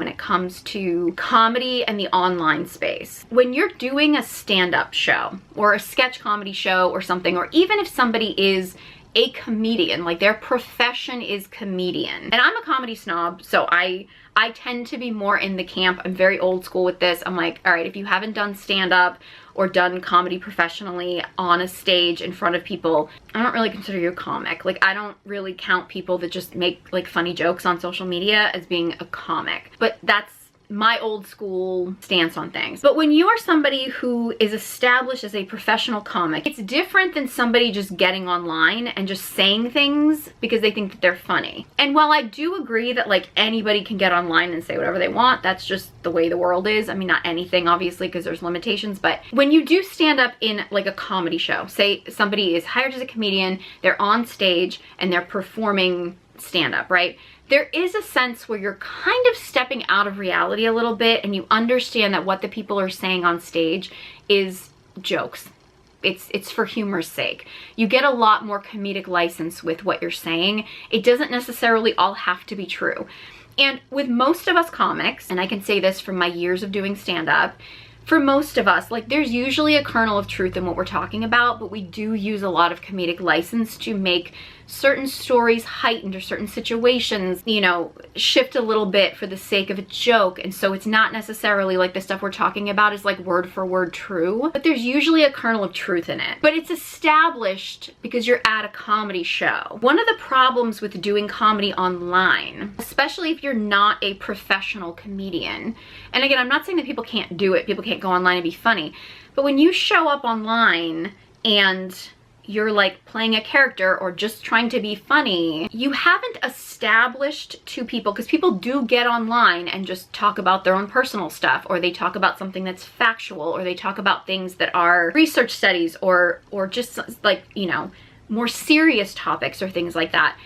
when it comes to comedy and the online space. When you're doing a stand-up show or a sketch comedy show or something, or even if somebody is a comedian, like their profession is comedian. And I'm a comedy snob, so I tend to be more in the camp. I'm very old school with this. I'm like, all right, if you haven't done stand-up or done comedy professionally on a stage in front of people, I don't really consider you a comic. Like, I don't really count people that just make like funny jokes on social media as being a comic. But that's my old school stance on things. But when you are somebody who is established as a professional comic, it's different than somebody just getting online and just saying things because they think that they're funny. And while I do agree that like anybody can get online and say whatever they want, that's just the way the world is. I mean, not anything obviously, because there's limitations, but when you do stand up in like a comedy show, say somebody is hired as a comedian, they're on stage and they're performing stand up, right? There is a sense where you're kind of stepping out of reality a little bit, and you understand that what the people are saying on stage is jokes. It's for humor's sake. You get a lot more comedic license with what you're saying. It doesn't necessarily all have to be true. And with most of us comics, and I can say this from my years of doing stand-up, for most of us, like there's usually a kernel of truth in what we're talking about, but we do use a lot of comedic license to make certain stories heightened or certain situations, you know, shift a little bit for the sake of a joke. And so it's not necessarily like the stuff we're talking about is like word for word true, but there's usually a kernel of truth in it. But it's established because you're at a comedy show. One of the problems with doing comedy online, especially if you're not a professional comedian, and again, I'm not saying that people can't do it, people can't go online and be funny, but when you show up online and you're like playing a character or just trying to be funny, you haven't established to people, because people do get online and just talk about their own personal stuff, or they talk about something that's factual, or they talk about things that are research studies, or just like, you know, more serious topics or things like that.